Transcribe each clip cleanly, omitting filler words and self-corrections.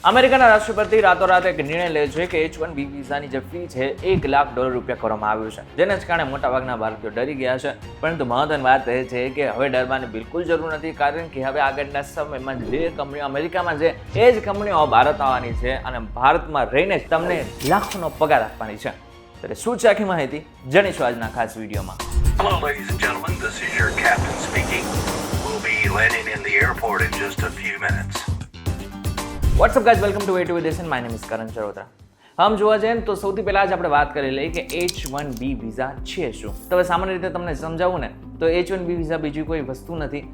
અમેરિકાના રાષ્ટ્રપતિ રાતોરાત એક નિર્ણય લે છે કે H-1B વિઝાની જે ફી છે $1 લાખ કરવામાં આવ્યું છે, જેને જ કારણે મોટાભાગના ભારતીયો ડરી ગયા છે. પરંતુ મહત્વની વાત એ છે કે હવે ડરવાની બિલકુલ જરૂર નથી, કારણ કે હવે આગળના સમયમાં જે કંપનીઓ અમેરિકામાં છે એ જ કંપનીઓ ભારત આવવાની છે અને ભારતમાં રહીને જ તમને લાખોનો પગાર આપવાની છે. ત્યારે શું છે આખી માહિતી જાણીશું આજના ખાસ વિડીયોમાં. Hello, ladies and gentlemen. This is your captain speaking. We'll be landing in the airport in just a few minutes. What's up guys, welcome to A2 Edition. My name is Karan Charotra. આમ જોવા જઈએ તો સૌથી પહેલા જ આપણે વાત કરી લઈએ કે H-1B વિઝા છે શું. તો હવે સામાન્ય રીતે તમને સમજાવું ને તો H-1B વિઝા બીજી કોઈ વસ્તુ નથી.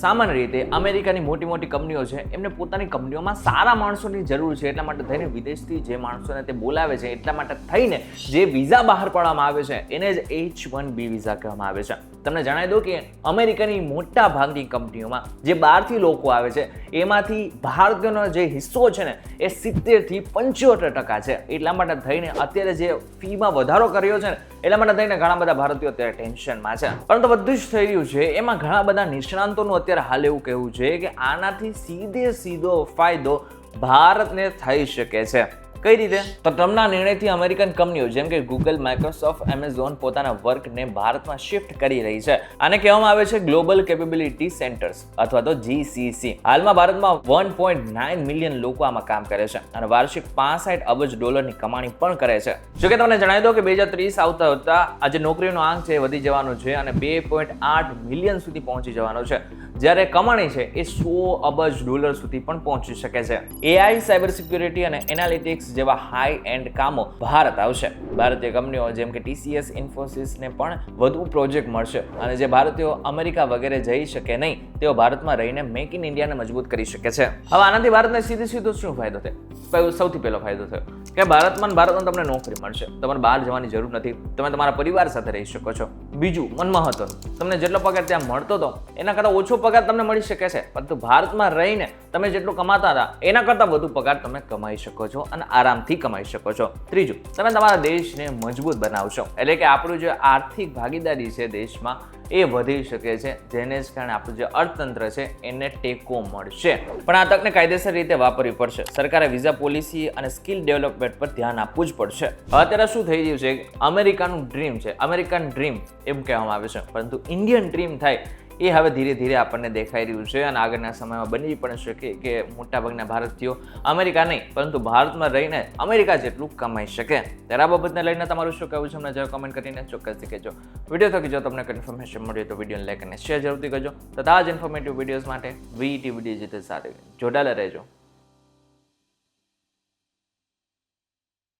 સામાન્ય રીતે અમેરિકાની મોટી મોટી કંપનીઓ છે એમને પોતાની કંપનીઓમાં સારા માણસોની જરૂર છે, એટલા માટે થઈને વિદેશથી જે માણસોને તે બોલાવે છે, એટલા માટે થઈને જે વિઝા બહાર પાડવામાં આવે છે એને જ H-1B વિઝા કહેવામાં આવે છે. તમને જણાવી દઉં કે અમેરિકાની મોટા ભાગની કંપનીઓમાં જે બહારથી લોકો આવે છે એમાંથી ભારતીયોનો જે હિસ્સો છે ને એ 70% થી 75% છે. એટલા માટે થઈને અત્યારે જે ફીમાં વધારો કર્યો છે ને એટલા માટે થઈને ઘણા બધા ભારતીયો અત્યારે ટેન્શનમાં છે. પરંતુ બધું જ થઈ રહ્યું છે એમાં ઘણા બધા નિષ્ણાંતોનું અત્યારે હાલ એવું કહેવું છે કે આનાથી સીધો ફાયદો ભારતને થઈ શકે છે. કઈ રીતે? તો ટ્રમ્પના નિર્ણયથી અમેરિકન કંપનીઓ જેમ કે ગૂગલ, માઇક્રોસોફ્ટ, એમેઝોન પોતાના વર્કને ભારતમાં શિફ્ટ કરી રહી છે. આને કહેવામાં આવે છે ગ્લોબલ કેપેબિલિટી સેન્ટર્સ અથવા તો GCC. હાલમાં ભારતમાં 1.9 મિલિયન લોકો આમાં કામ કરે છે અને વાર્ષિક $65 અબજ ની કમાણી પણ કરે છે. જોકે તમને જણાવી દો કે 2030 આવતા આજે નોકરીનો આંક છે વધી જવાનો છે અને 2.8 મિલિયન સુધી પહોંચી જવાનો છે, જ્યારે કમાણી છે એ $100 અબજ સુધી પણ પહોંચી શકે છે. AI, સાયબર સિક્યુરિટી અને એનાલિટિક્સ જેવા હાઈ એન્ડ કામો ભારત આવશે. ભારતીય કંપનીઓ જેમ કે TCS, ઇન્ફોસિસ ને પણ વધુ પ્રોજેક્ટ મળશે અને જે ભારતીયો અમેરિકા વગેરે જઈ શકે નહીં તેઓ ભારતમાં રહીને મેક ઇન ઇન્ડિયાને મજબૂત કરી શકે છે. હવે આનાથી ભારતને સીધો શું ફાયદો થયો? સૌથી પહેલો ફાયદો થયો કે ભારતમાં તમને નોકરી મળશે, તમારે બહાર જવાની જરૂર નથી, તમે તમારા પરિવાર સાથે રહી શકો છો. બીજું મહત્વનું, તમને જેટલો પગાર ત્યાં મળતો હતો એના કરતાં ઓછો પગાર તમને મળી શકે છે, પરંતુ ભારતમાં રહીને તમે જેટલું કમાતા હતા એના કરતાં વધુ પગાર તમે કમાઈ શકો છો અને આરામથી કમાઈ શકો છો. ત્રીજું, તમે તમારા દેશને મજબૂત બનાવશો, એટલે કે આપણું જે આર્થિક ભાગીદારી છે દેશમાં એ વધી શકે છે, જેને જ કારણે આપણું જે અર્થતંત્ર છે એને ટેકો મળશે. પણ આ તકને કાયદેસર રીતે વાપરવી પડશે. સરકારે વિઝા પોલિસી અને સ્કિલ ડેવલપમેન્ટ પર ધ્યાન આપવું જ પડશે. અત્યારે શું થઈ રહ્યું છે, અમેરિકાનું ડ્રીમ છે, અમેરિકન ડ્રીમ એમ કહેવામાં આવે છે, પરંતુ ઇન્ડિયન ડ્રીમ થાય એ હવે ધીરે ધીરે આપણને દેખાઈ રહ્યું છે અને આગળના સમયમાં બની પણ શકે કે મોટાભાગના ભારતીયો અમેરિકા નહીં પરંતુ ભારતમાં રહીને અમેરિકા જેટલું કમાઈ શકે. ત્યારે આ બાબતને લઈને તમારું શું કહેવું છે અમને જરૂર કમેન્ટ કરીને ચોક્કસથી કહેજો. વિડીયો થકી જો તમને ઇન્ફોર્મેશન મળે તો વિડીયોને લાઈક અને શેર જરૂરથી કરજો તથા જ ઇન્ફોર્મેટિવ વિડીયોઝ માટે VTV ડિજિટલ સાથે જોડાયેલા રહેજો.